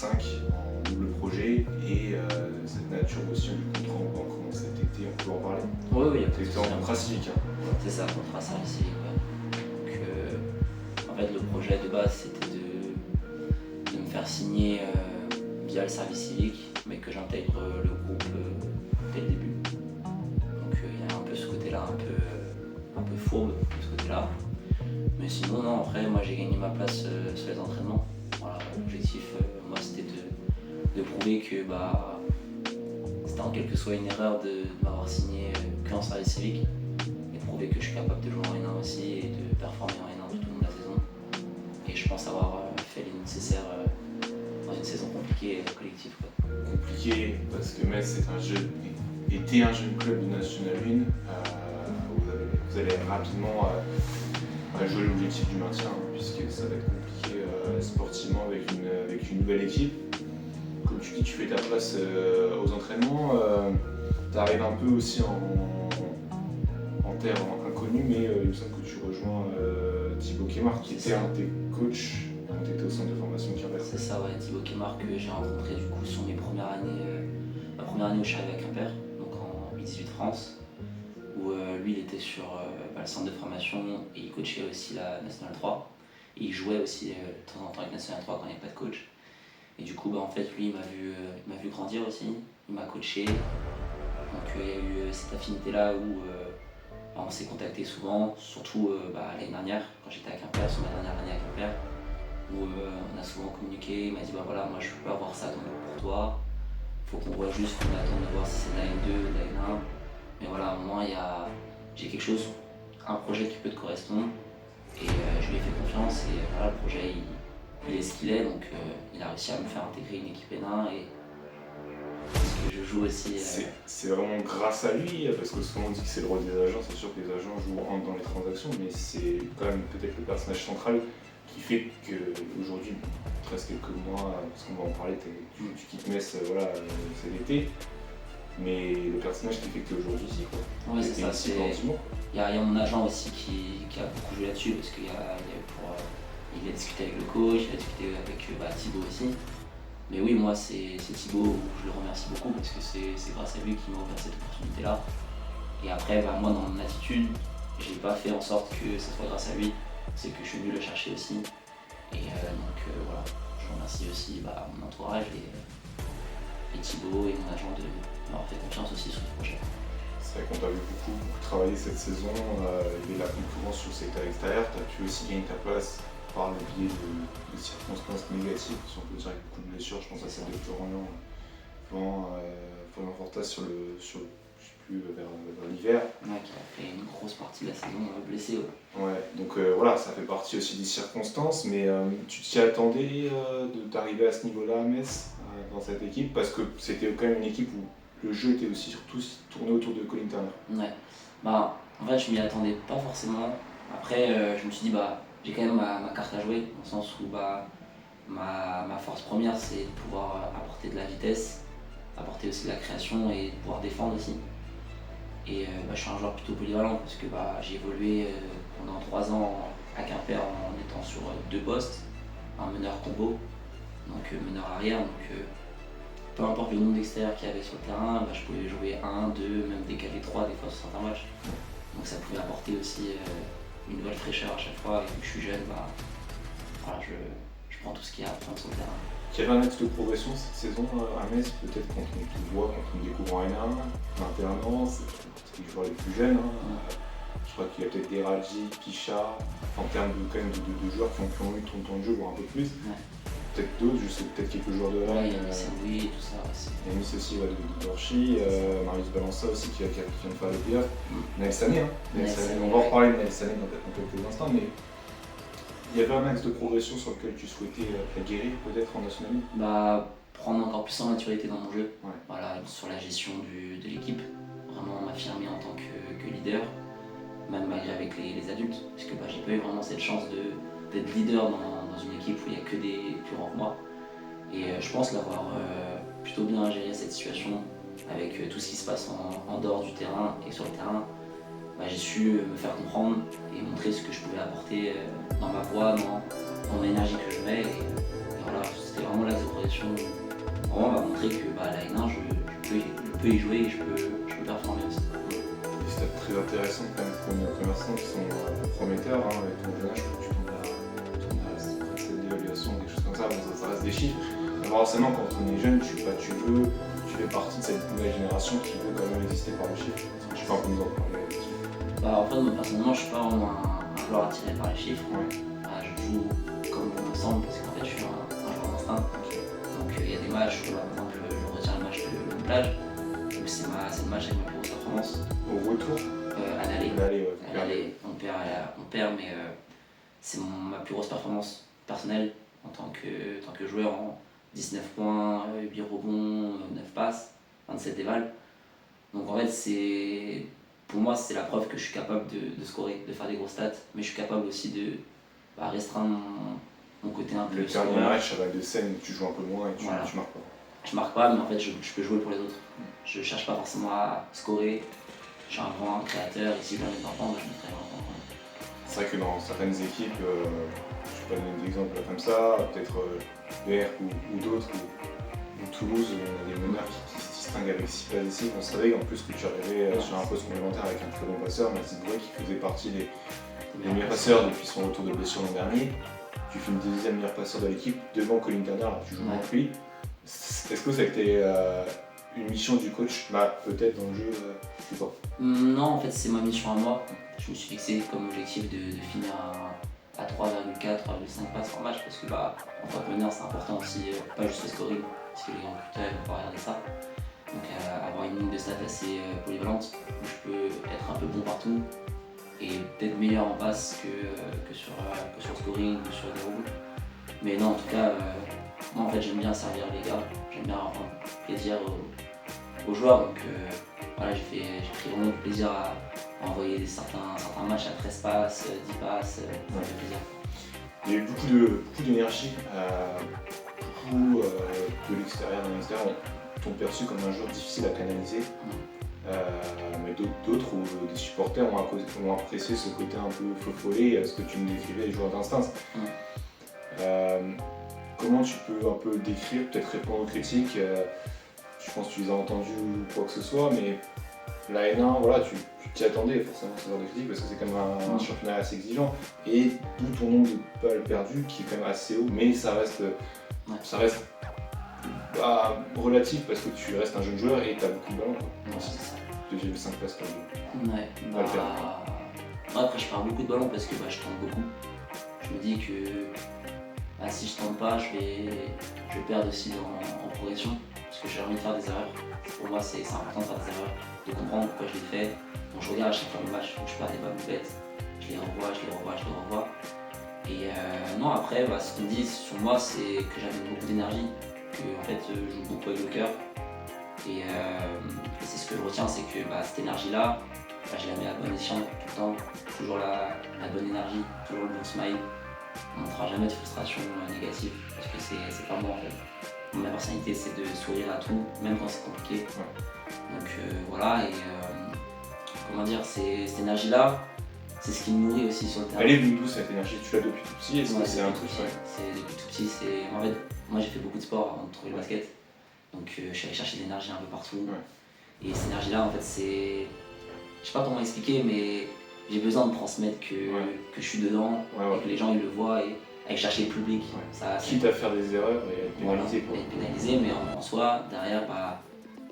5 en double projet et cette nature aussi du contrat en banque, comment cet été, on peut en parler. Oui, oui, Tu étais en contrat civique. Hein. C'est ça, contrat service civique. Ouais. Donc, en fait, le projet de base, c'était de me faire signer via le service civique, mais que j'intègre le groupe dès le début. Donc il y a un peu ce côté-là, un peu fourbe de ce côté-là. Mais sinon, non, après, moi j'ai gagné ma place sur les entraînements. Voilà, l'objectif, moi, c'était de prouver que c'était en quelque soit une erreur de m'avoir signé qu'en service civique et prouver que je suis capable de jouer en N1 aussi et de performer en N1 tout au long de la saison. Et je pense avoir fait les nécessaires dans une saison compliquée et collective. Quoi. Compliqué parce que Metz était un jeune club de National 1. Vous allez rapidement jouer l'objectif du maintien, puisque ça va être compliqué sportivement avec une nouvelle équipe. Comme tu dis, tu fais ta place aux entraînements, tu arrives un peu aussi en terre inconnue, mais il me semble que tu rejoins Thibaut Kémar, qui était un de tes coachs quand tu étais au centre de formation Quimper. C'est ça, ouais, Thibaut Kémar que j'ai rencontré du coup sur mes premières années, ma première année où je suis arrivé à Quimper, donc en U18 France, où lui il était sur le centre de formation et il coachait aussi la Nationale 3. Et il jouait aussi de temps en temps avec Nationale 3 quand il n'y avait pas de coach. Et du coup, en fait, lui, il m'a vu grandir aussi, il m'a coaché. Donc il y a eu cette affinité-là où on s'est contacté souvent, surtout l'année dernière, quand j'étais à Quimper, sur ma dernière année à Quimper, où on a souvent communiqué. Il m'a dit voilà, moi je peux avoir ça pour toi, faut qu'on voit juste, qu'on attende de voir si c'est de la N2, de la N1. Mais voilà, au moins j'ai quelque chose, un projet qui peut te correspondre. Et je lui ai fait confiance et voilà, le projet il est ce qu'il est, donc il a réussi à me faire intégrer une équipe N1 et parce que je joue aussi. C'est vraiment grâce à lui, parce que souvent on dit que c'est le rôle des agents, c'est sûr que les agents rentrent dans les transactions, mais c'est quand même peut-être le personnage central qui fait qu'aujourd'hui, il te reste quelques mois, parce qu'on va en parler, tu quittes Metz, voilà, c'est l'été, mais le personnage qui fait que tu es aujourd'hui ici, quoi. Oui, c'est ça. Il y a mon agent aussi qui a beaucoup joué là-dessus, parce qu'il il a discuté avec le coach, il a discuté avec Thibaut aussi. Mais oui, moi c'est Thibaut, je le remercie beaucoup parce que c'est grâce à lui qu'il m'a offert cette opportunité-là. Et après, moi dans mon attitude, j'ai pas fait en sorte que ce soit grâce à lui, c'est que je suis venu le chercher aussi. Et donc voilà, je remercie aussi mon entourage et Thibaut et mon agent de m'avoir fait confiance aussi sur ce projet. C'est vrai qu'on t'a vu beaucoup travailler cette saison, il y avait la concurrence sur le secteur extérieur, tu as pu aussi gagner ta place par le biais de circonstances négatives, si on peut dire avec beaucoup de blessures. Je pense à celle de Florian Fortas vers l'hiver. Ouais, qui a fait une grosse partie de la saison blessé. Ouais, donc voilà, ça fait partie aussi des circonstances, mais tu t'y attendais d'arriver à ce niveau-là à Metz, dans cette équipe, parce que c'était quand même une équipe où le jeu était aussi surtout tourné autour de Colin Turner. Ouais, en fait je m'y attendais pas forcément. Après je me suis dit j'ai quand même ma carte à jouer, dans le sens où ma force première c'est de pouvoir apporter de la vitesse, apporter aussi de la création et de pouvoir défendre aussi. Et je suis un joueur plutôt polyvalent parce que j'ai évolué pendant 3 ans à Quimper en étant sur 2 postes, un meneur combo, donc meneur arrière, donc peu importe le nombre d'extérieurs qu'il y avait sur le terrain, je pouvais jouer 1, 2, même décaler 3 des fois sur certains matchs. Donc ça pouvait apporter aussi une nouvelle fraîcheur à chaque fois, et vu que je suis jeune, je prends tout ce qu'il y a à prendre sur le terrain. Il y avait un axe de progression cette saison à Metz, peut-être quand on te voit, quand on découvre en N1, 21 ans, c'est les joueurs les plus jeunes. Je crois qu'il y a peut-être des Raji, Picha, en termes de joueurs qui ont eu ton temps de jeu, voire un peu plus. Ouais. Peut-être d'autres, je sais peut-être quelques joueurs de là. Ouais, il y a Saoui, tout ça aussi. Yanis aussi, de Dorchy, Marius Balança aussi qui vient de faire le playoff. Naël Sané, on va en reparler de Naël Sané dans quelques instants, mais il y avait un axe de progression sur lequel tu souhaitais guérir peut-être en National 1. Prendre encore plus en maturité dans mon jeu, ouais. Voilà, sur la gestion de l'équipe, vraiment m'affirmer en tant que leader, même malgré avec les adultes, parce que j'ai pas eu vraiment cette chance d'être leader dans une équipe où il n'y a que des plus grands que moi. Et je pense l'avoir plutôt bien géré cette situation avec tout ce qui se passe en dehors du terrain et sur le terrain. J'ai su me faire comprendre et montrer ce que je pouvais apporter dans ma voix, dans l'énergie que je mets. Et voilà, c'était vraiment vraiment l'axe de progression. Vraiment, on va montrer que la N1, je peux y jouer et je peux performer aussi. Des stats très intéressantes quand même pour nos commerçants qui sont prometteurs. Avec ton jeune âge, je crois que tu tournes à cette évaluation, des choses comme ça. Bon, ça reste des chiffres. Mais forcément, quand on est jeune, tu fais partie de cette nouvelle génération qui veut quand même exister par les chiffres. Je peux un peu nous en parler là-dessus. En fait, moi, personnellement, je suis pas vraiment un joueur attiré par les chiffres. Ouais. Je joue comme on me semble parce qu'en fait, je suis un joueur d'instinct. Donc, il y a des matchs où, par exemple, je retiens le match de plage, où c'est le match avec ma plus grosse performance. Au retour À l'aller. À l'aller, on perd, mais c'est ma plus grosse performance personnelle en tant que joueur en 19 points, 8 rebonds, 9 passes, 27 dévals. Donc en fait, pour moi, c'est la preuve que je suis capable de scorer, de faire des grosses stats, mais je suis capable aussi de restreindre mon côté un peu. Le dernier match avec de scène où tu joues un peu moins et tu marques pas. Je marque pas, mais en fait, je peux jouer pour les autres. Je cherche pas forcément à scorer. Je suis un grand créateur, et si j'ai envie d'entendre, je mettrai l'entendre. C'est vrai que dans certaines équipes, je peux donner des exemples comme ça, peut-être Berck ou d'autres, ou Toulouse, on a des meneurs qui se distinguent avec 6 passes ici. On savait en plus que tu arrivais sur un poste complémentaire avec un très bon passeur, Mathis Brouet qui faisait partie des meilleurs passeurs depuis son retour de blessure l'an dernier. Tu fais une deuxième meilleur passeur de l'équipe devant Colin Turner, alors tu joues moins que lui. Est-ce que ça a été une mission du coach, peut-être dans le jeu, ou pas? Non, en fait, c'est ma mission à moi. Je me suis fixé comme objectif de finir à 3,4, 3,5 passes par match parce que en tant que meneur, c'est important aussi, pas juste le scoring, parce que les grands recruteurs ne vont pas regarder ça. Donc, avoir une ligne de stats assez polyvalente où je peux être un peu bon partout et peut-être meilleur en passe que sur le scoring ou sur des rebonds. Mais non, en tout cas, moi en fait, j'aime bien servir les gars, j'aime bien rendre plaisir aux joueurs. Donc j'ai pris vraiment du plaisir à envoyer certains matchs à 13 passes, 10 passes, ça fait plaisir. Il y a eu beaucoup d'énergie, beaucoup de l'extérieur, de l'extérieur, t'ont perçu comme un joueur difficile à canaliser. Mais d'autres ou des supporters ont apprécié ce côté un peu feu-follet, ce que tu me décrivais, les joueurs d'instinct. Comment tu peux un peu décrire, peut-être répondre aux critiques, je pense que tu les as entendues ou quoi que ce soit, mais la N1, voilà, tu t'y attendais forcément à ce genre de critique parce que c'est quand même un championnat assez exigeant et d'où ton nombre de balles perdues qui est quand même assez haut, mais ça reste relatif parce que tu restes un jeune joueur et tu as beaucoup de ballons. 2,5 passes par jeu. Après, je perds beaucoup de ballons parce que je tente beaucoup. Je me dis que si je tente pas, je vais perdre aussi en progression parce que j'ai envie de faire des erreurs. Pour moi, c'est important de faire des erreurs, de comprendre pourquoi je les fais. Donc, je regarde à chaque fois le match où je perds des balles bêtes, je les revois. Et non, après, ce qu'on dit sur moi, c'est que j'amène beaucoup d'énergie, que en fait, je joue beaucoup avec le cœur. Et c'est ce que je retiens, c'est que cette énergie-là, je la mets à bon escient tout le temps, toujours la bonne énergie, toujours le bon smile. On ne montrera jamais de frustration négative parce que c'est pas moi en fait. Ma personnalité, c'est de sourire à tout, même quand c'est compliqué. Donc voilà, et comment dire, cette énergie-là, c'est ce qui me nourrit aussi sur le terrain. Elle est venue d'où cette énergie? Tu l'as depuis tout petit? Est-ce que c'est un truc? C'est depuis tout petit. En fait, moi j'ai fait beaucoup de sport avant de trouver le basket. Donc je suis allé chercher de l'énergie un peu partout. Et cette énergie-là, en fait, c'est. Je sais pas comment expliquer, mais j'ai besoin de transmettre que je suis dedans, et que les gens ils le voient et aller chercher le public. Quitte à faire des erreurs et être pénalisé. Être pénalisé, mais en soi, derrière,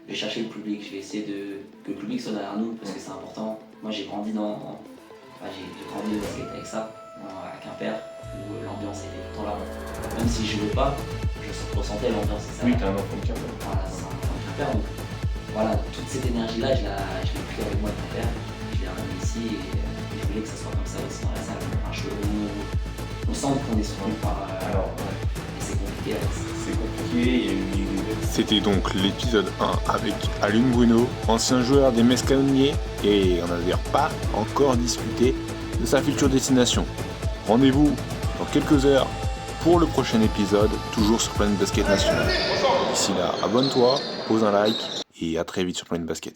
je vais chercher le public, je vais essayer que le public soit derrière nous parce que c'est important. Moi j'ai grandi j'ai grandi au basket avec ça, à Quimper, où l'ambiance était tout le temps là. Même si je ne jouais pas, je ressentais l'ambiance. Oui, t'es un enfant de Quimper. Voilà, c'est un enfant de Quimper. Donc voilà, toute cette énergie-là, je l'ai pris avec moi de Quimper, je l'ai ramenée ici et je voulais que ça soit comme ça aussi dans la salle. Un show où on sent qu'on est soutenu par. Et c'est compliqué avec ça. C'est compliqué, il y a eu. C'était donc l'épisode 1 avec Alun Bruno, ancien joueur des Metz Canonniers, et on n'avait pas encore discuté de sa future destination. Rendez-vous dans quelques heures pour le prochain épisode, toujours sur Planet Basket National. D'ici là, abonne-toi, pose un like et à très vite sur Planet Basket.